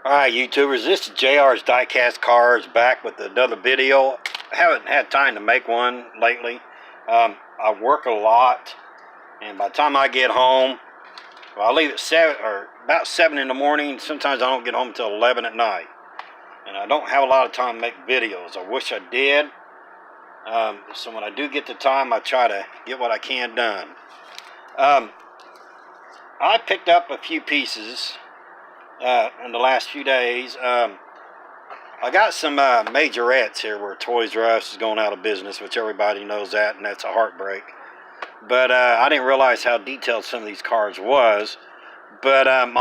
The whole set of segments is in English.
Alright, YouTubers, this is JR's Diecast Cars back with another video. I haven't had time to make one lately. I work a lot, and by the time I get home, well, I leave at 7 or about 7 in the morning. Sometimes I don't get home until 11 at night, and I don't have a lot of time to make videos. I wish I did. So when I do get the time, I try to get what I can done. I picked up a few pieces in the last few days. I got some majorettes here where Toys R Us is going out of business, which everybody knows that, and that's a heartbreak. But I didn't realize how detailed some of these cars was. But I'm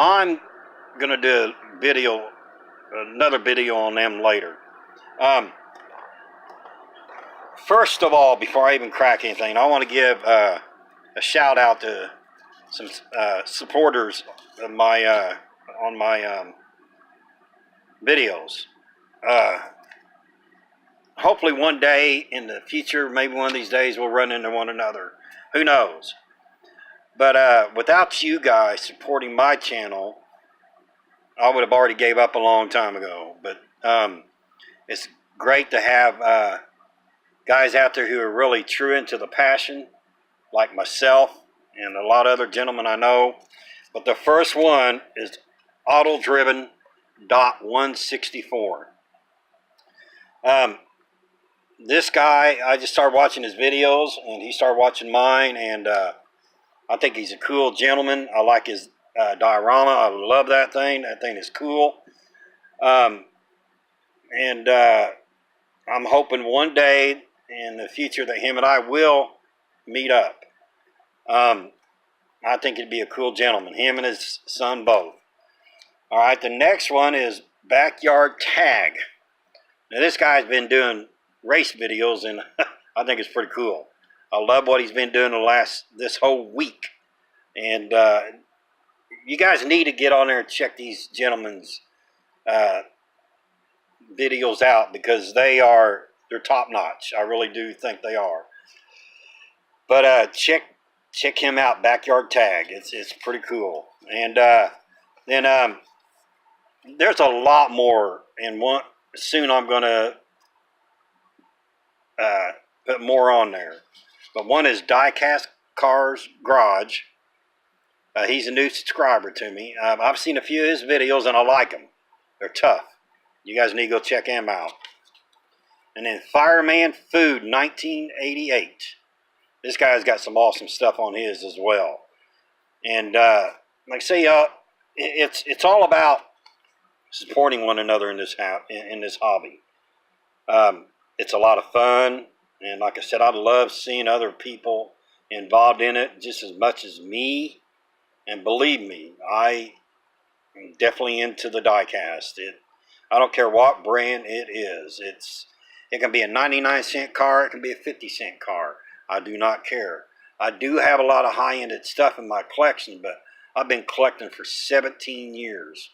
going to do another video on them later. First of all, before I even crack anything, I want to give a shout out to some supporters of my on my videos. Hopefully one day in the future, maybe one of these days, we'll run into one another. Who knows? But without you guys supporting my channel, I would have already gave up a long time ago. But it's great to have guys out there who are really true into the passion, like myself and a lot of other gentlemen I know. But the first one is AutoDriven.164. This guy, I just started watching his videos, and he started watching mine, and I think he's a cool gentleman. I like his diorama. I love that thing. That thing is cool. And I'm hoping one day in the future that him and I will meet up. I think it'd be a cool gentleman, him and his son both. All right, the next one is Backyard Tag. Now, this guy's been doing race videos, and I think it's pretty cool. I love what he's been doing this whole week. And you guys need to get on there and check these gentlemen's videos out, because they're top notch. I really do think they are. But check him out, Backyard Tag. It's pretty cool. And then there's a lot more, and soon I'm gonna put more on there. But one is Diecast Cars Garage. He's a new subscriber to me. I've seen a few of his videos, and I like them. They're tough. You guys need to go check him out. And then Fireman Food 1988. This guy's got some awesome stuff on his as well. And like I say, it's all about supporting one another in this hobby. It's a lot of fun, and like I said, I love seeing other people involved in it just as much as me. And believe me, I am definitely into the diecast. I don't care what brand it is. It can be a 99-cent car. It can be a 50-cent car. I do not care. I do have a lot of high-end stuff in my collection, but I've been collecting for 17 years.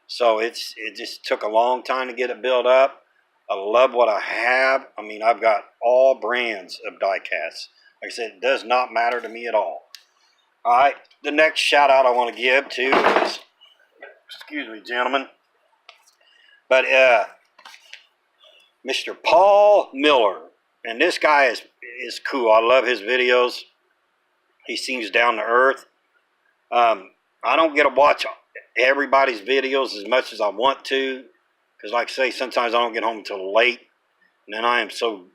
So it just took a long time to get it built up. I love what I have. I mean, I've got all brands of diecasts. Like I said, it does not matter to me at all. All right, the next shout out I want to give to is, excuse me, gentlemen, but Mr. Paul Miller. And this guy is cool. I love his videos. He seems down to earth. I don't get to watch everybody's videos as much as I want to, because like I say, sometimes I don't get home until late, and then I am so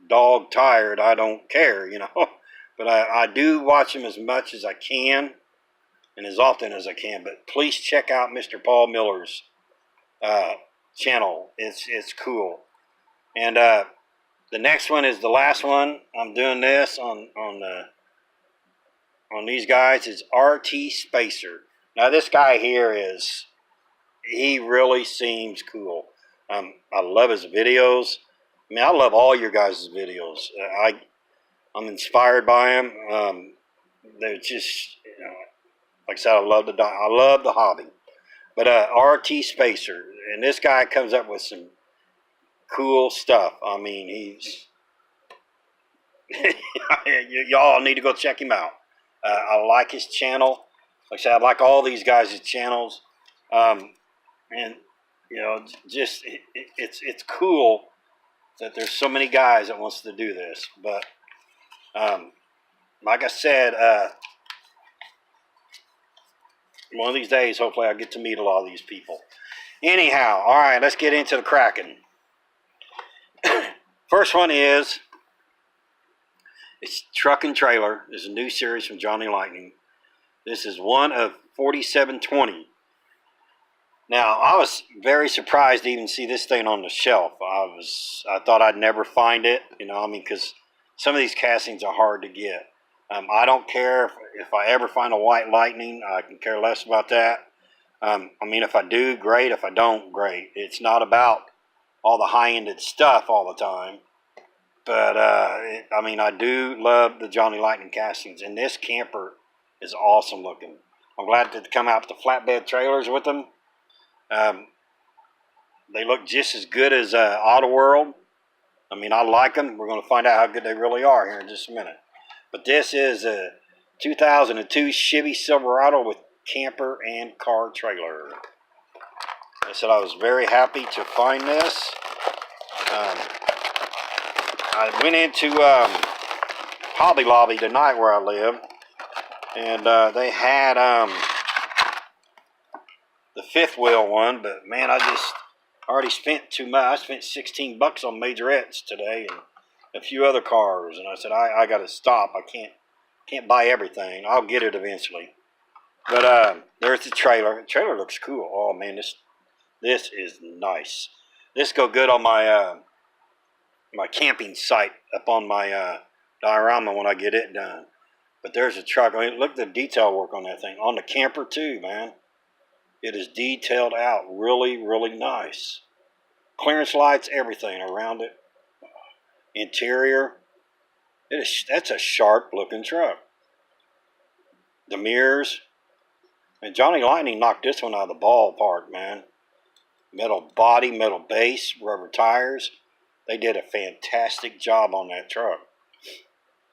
dog tired I don't care, you know. But I do watch him as much as I can and as often as I can. But please check out Mr. Paul Miller's channel. It's cool. And the next one is the last one. I'm doing this on these guys. It's RT Spacer. Now this guy here he really seems cool. I love his videos. I mean, I love all your guys' videos. I'm inspired by them. They're just, you know, like I said, I love the hobby. But RT Spacer, and this guy comes up with some cool stuff. I mean, he's y'all need to go check him out. I like his channel. Like I said, I like all these guys' channels. And you know, just it's cool that there's so many guys that wants to do this. But like I said, one of these days, hopefully, I get to meet a lot of these people. Anyhow, all right, let's get into the Kraken. First one is it's Truck and Trailer. It's a new series from Johnny Lightning. This is one of 4720. Now, I was very surprised to even see this thing on the shelf. I thought I'd never find it, you know, I mean, because some of these castings are hard to get. I don't care if I ever find a White Lightning. I can care less about that. I mean, if I do, great. If I don't, great. It's not about all the high-ended stuff all the time. But, I mean, I do love the Johnny Lightning castings. And this camper is awesome looking. I'm glad to come out with the flatbed trailers with them. They look just as good as Auto World. I mean, I like them. We're going to find out how good they really are here in just a minute. But this is a 2002 Chevy Silverado with camper and car trailer. I said I was very happy to find this. I went into Hobby Lobby tonight where I live, and they had the fifth wheel one, but man, I already spent too much. I spent $16 on majorettes today and a few other cars, and I said I got to stop. I can't buy everything. I'll get it eventually. But there's the trailer. The trailer looks cool. Oh man, this is nice. This go good on my my camping site up on my diorama when I get it done. But there's a truck. I mean, look at the detail work on that thing. On the camper too, man. It is detailed out really, really nice. Clearance lights, everything around it. Interior. That's a sharp looking truck. The mirrors. And Johnny Lightning knocked this one out of the ballpark, man. Metal body, metal base, rubber tires. They did a fantastic job on that truck.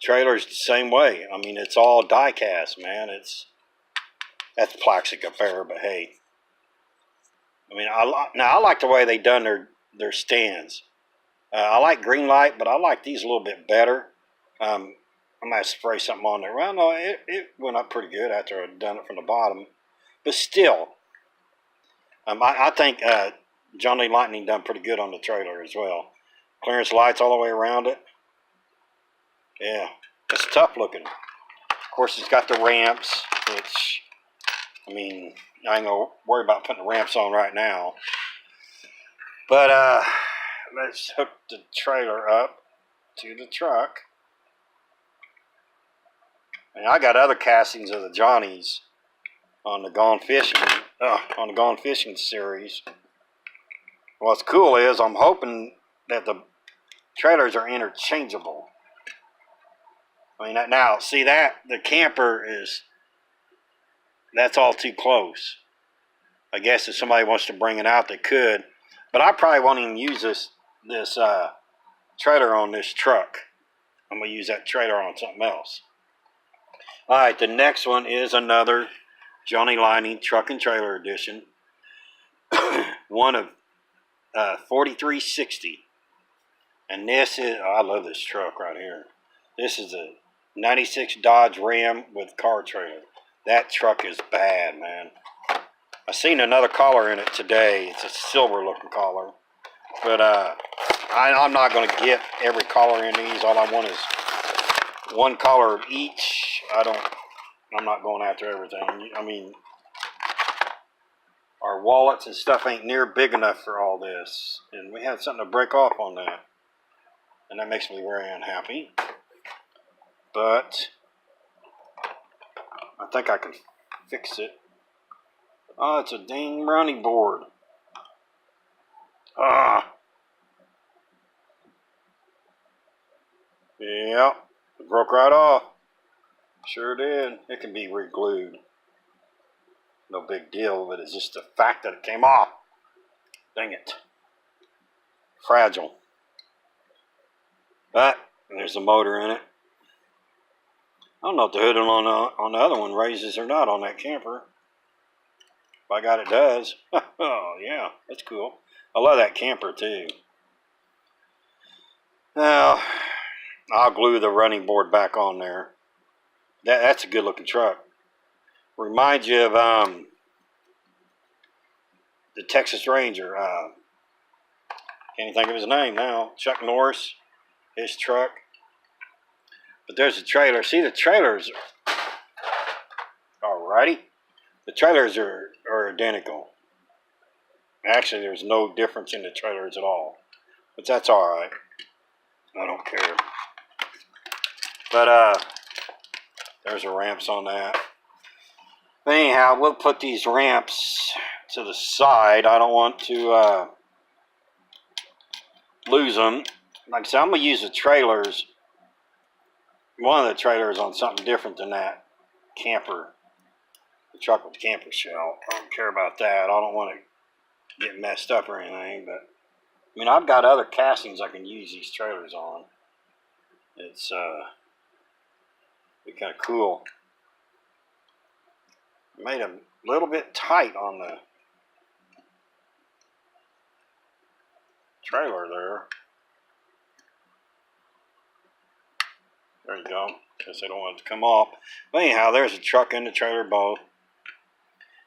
Trailer's the same way. I mean, it's all die cast, man. That's plastic affair, but hey. I mean, I like the way they done their stands. I like green light, but I like these a little bit better. I might spray something on there. Well, no, it went up pretty good after I'd done it from the bottom. But still, I think Johnny Lightning done pretty good on the trailer as well. Clearance lights all the way around it. Yeah, it's tough looking. Of course, it's got the ramps, which, I mean, I ain't going to worry about putting the ramps on right now. But let's hook the trailer up to the truck. And I got other castings of the Johnnies on the Gone Fishing series. What's cool is I'm hoping that the trailers are interchangeable. I mean, now, see that? The camper that's all too close. I guess if somebody wants to bring it out, they could. But I probably won't even use this trailer on this truck. I'm going to use that trailer on something else. All right, the next one is another Johnny Lightning Truck and Trailer Edition. One of 4360. And this is, I love this truck right here. This is a 96 Dodge Ram with car trailer. That truck is bad, man. I seen another color in it today. It's a silver looking color. But I'm not going to get every color in these. All I want is one color of each. I'm not going after everything. I mean, our wallets and stuff ain't near big enough for all this. And we had something to break off on that. And that makes me very unhappy. But I think I can fix it. Oh, it's a dang running board. Yep, it broke right off. Sure did. It can be re-glued. No big deal, but it's just the fact that it came off. Dang it. Fragile. But there's a motor in it. I don't know if the hood on the other one raises or not on that camper. By God, it does. Oh, yeah, that's cool. I love that camper, too. Now, I'll glue the running board back on there. That's a good-looking truck. Reminds you of the Texas Ranger. Can't even think of his name now. Chuck Norris, his truck. But there's a trailer. See, the trailers, alrighty. The trailers are identical. Actually, there's no difference in the trailers at all. But that's alright. I don't care. But, there's the ramps on that. But anyhow, we'll put these ramps to the side. I don't want to lose them. Like I said, I'm going to use the trailers, one of the trailers, on something different than that camper, the truck with the camper shell. I don't care about that. I don't want to get messed up or anything, but I mean, I've got other castings I can use these trailers on. It's be kind of cool. Made them a little bit tight on the trailer there. There you go. Guess I don't want it to come off. But anyhow, there's a truck and the trailer both.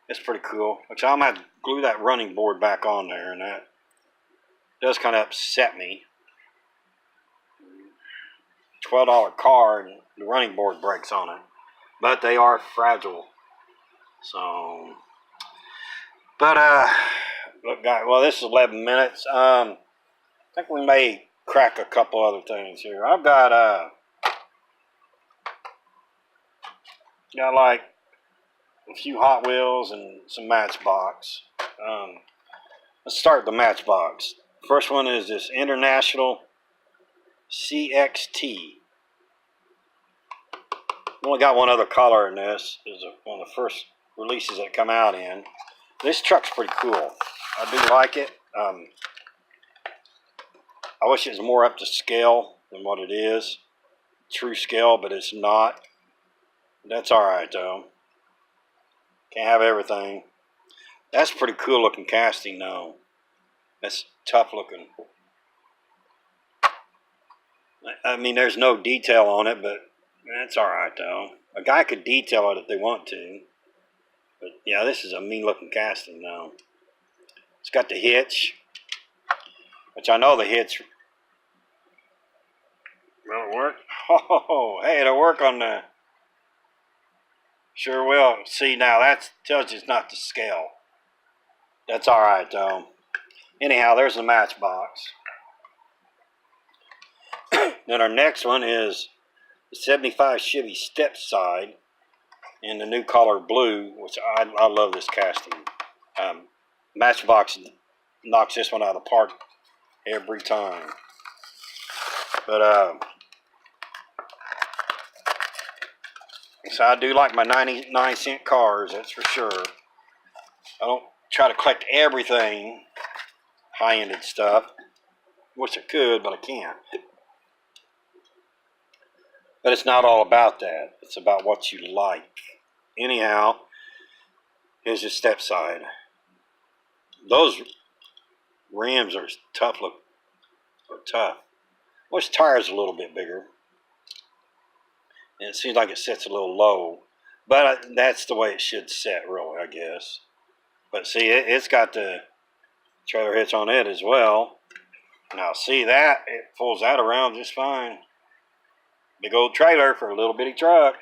It's pretty cool. Which I'm going to have to glue that running board back on there, and that does kind of upset me. $12 car and the running board breaks on it. But they are fragile. So, but look, guys, well, this is 11 minutes. I think we may crack a couple other things here. I've got like a few Hot Wheels and some Matchbox. Let's start with the Matchbox. First one is this International CXT. Only got one other color in this. This is one of the first releases that come out in. This truck's pretty cool. I do like it. I wish it was more up to scale than what it is. True scale, but it's not. That's alright though. Can't have everything. That's pretty cool looking casting though. That's tough looking. I mean, there's no detail on it, but that's alright though. A guy could detail it if they want to. But yeah, this is a mean looking casting now. It's got the hitch, which I know the hitch will work. Oh, hey, it'll work on the... Sure will. See, now that tells you it's not to scale. That's alright though. Anyhow, there's the Matchbox. Then our next one is the 75 Chevy Stepside in the new color blue, which I love this casting. Matchbox knocks this one out of the park every time. But so I do like my 99-cent cars, that's for sure. I don't try to collect everything, high-ended stuff. Wish I could, but I can't. But it's not all about that. It's about what you like. Anyhow, here's your Stepside. Those rims are tough. Tough. Wish the tire's a little bit bigger. And it seems like it sets a little low. But that's the way it should set, really, I guess. But see, it's got the trailer hitch on it as well. Now, see that? It pulls that around just fine. Big old trailer for a little bitty truck.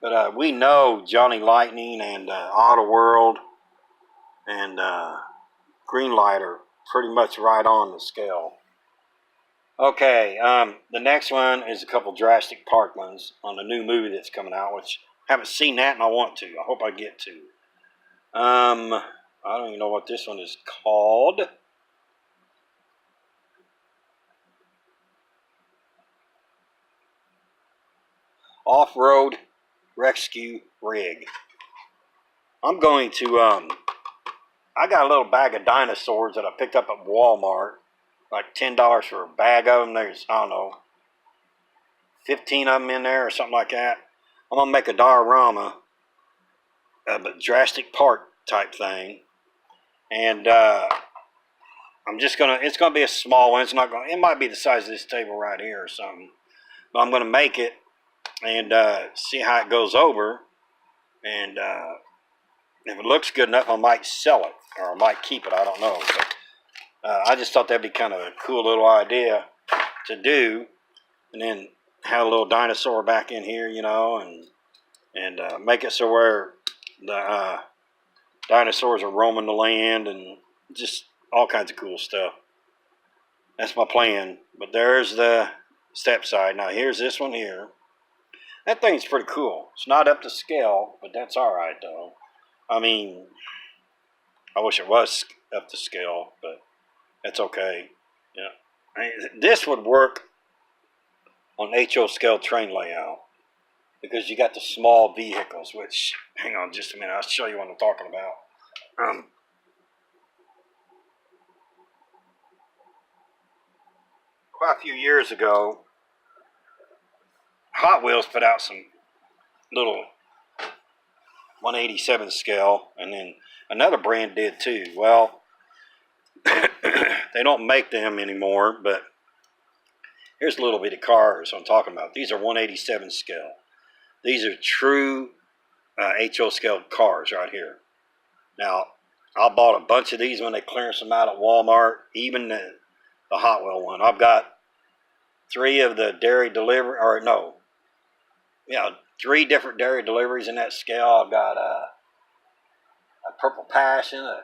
But we know Johnny Lightning and Auto World and Greenlight are pretty much right on the scale. Okay, the next one is a couple Jurassic Park ones on the new movie that's coming out, which I haven't seen that and I want to. I hope I get to. I don't even know what this one is called. Off-Road Rescue Rig. I'm going to, I got a little bag of dinosaurs that I picked up at Walmart. Like $10 for a bag of them. There's, I don't know, 15 of them in there or something like that. I'm going to make a diorama but drastic part type thing. And I'm just gonna. It's gonna be a small one. It's not gonna. It might be the size of this table right here or something. But I'm gonna make it and see how it goes over. And if it looks good enough, I might sell it or I might keep it. I don't know. But I just thought that'd be kind of a cool little idea to do, and then have a little dinosaur back in here, you know, and make it so where the dinosaurs are roaming the land and just all kinds of cool stuff. That's my plan. But there's the step side. Now here's this one here. That thing's pretty cool. It's not up to scale, but that's all right though. I mean, I wish it was up to scale, but that's okay. Yeah, I mean, this would work on HO scale train layout because you got the small vehicles. Which, hang on just a minute, I'll show you what I'm talking about. Quite a few years ago, Hot Wheels put out some little 187 scale, and then another brand did too. Well, they don't make them anymore, but here's a little bit of cars I'm talking about. These are 187 scale. These are true HO scale cars right here. Now, I bought a bunch of these when they clearance them out at Walmart, even the Hot Wheel one. I've got 3 of the dairy delivery, or no, yeah, 3 different dairy deliveries in that scale. I've got a Purple Passion, a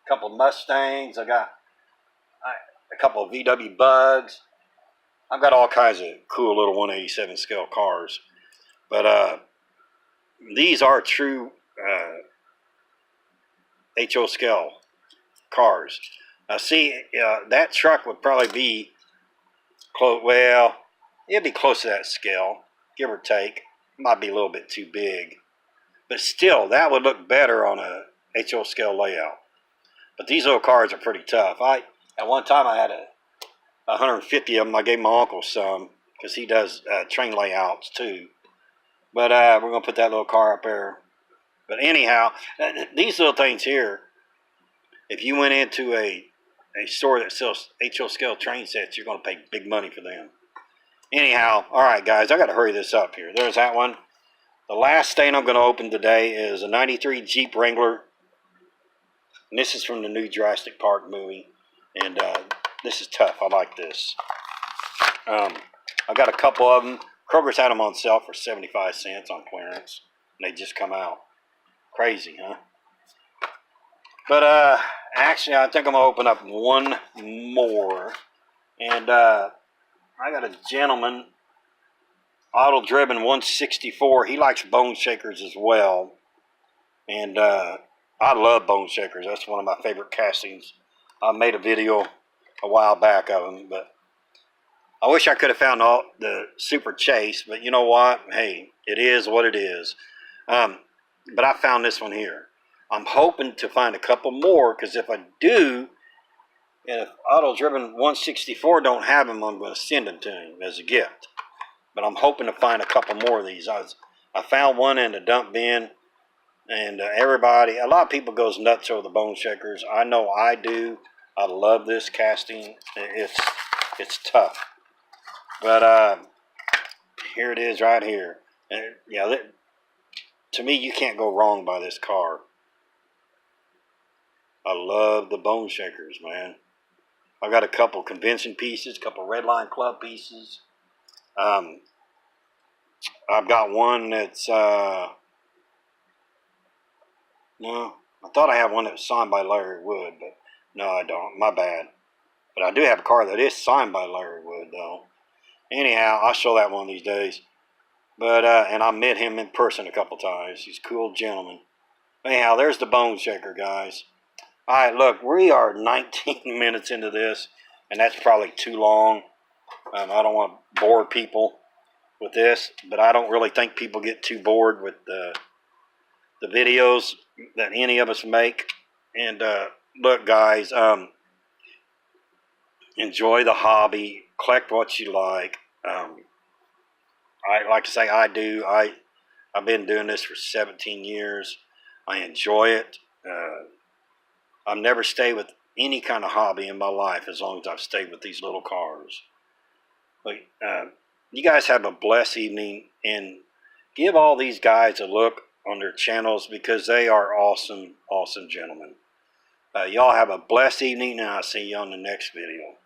couple of Mustangs. I got a couple of VW Bugs. I've got all kinds of cool little 187 scale cars. But these are true HO scale cars. Now see, that truck would probably be close. Well, it'd be close to that scale, give or take. Might be a little bit too big, but still, that would look better on a HO scale layout. But these little cars are pretty tough. At one time I had 150 of them. I gave my uncle some because he does train layouts too. But we're gonna put that little car up there. But anyhow, these little things here, if you went into a store that sells HO scale train sets, you're going to pay big money for them. Anyhow, all right, guys, I got to hurry this up here. There's that one. The last stain I'm going to open today is a 93 Jeep Wrangler. And this is from the new Jurassic Park movie. And this is tough. I like this. I got a couple of them. Kroger's had them on sale for 75 cents on clearance. And they just come out. Crazy, huh? But actually, I think I'm going to open up one more. And I got a gentleman, Auto Driven 164. He likes bone shakers as well. And I love bone shakers. That's one of my favorite castings. I made a video a while back of them. But I wish I could have found all the Super Chase. But you know what? Hey, it is what it is. But I found this one here. I'm hoping to find a couple more, because if I do, and if Auto Driven 164 don't have them, I'm going to send them to him as a gift. But I'm hoping to find a couple more of these. I found one in the dump bin, and a lot of people goes nuts over the bone shakers. I know I do. I love this casting. It's tough. But here it is right here. And yeah, to me, you can't go wrong by this car. I love the bone shakers, man. I got a couple convention pieces, a couple Redline Club pieces. I've got one that's no, I thought I had one that was signed by Larry Wood, but no, I don't. My bad. But I do have a car that is signed by Larry Wood, though. Anyhow, I'll show that one these days. But and I met him in person a couple times. He's a cool gentleman. Anyhow, there's the bone shaker, guys. All right, look, we are 19 minutes into this, and that's probably too long. I don't want to bore people with this, but I don't really think people get too bored with the videos that any of us make. And look, guys, enjoy the hobby. Collect what you like. I like to say I do. I've been doing this for 17 years. I enjoy it. I've never stayed with any kind of hobby in my life as long as I've stayed with these little cars. But you guys have a blessed evening, and give all these guys a look on their channels because they are awesome, awesome gentlemen. Y'all have a blessed evening, and I'll see you on the next video.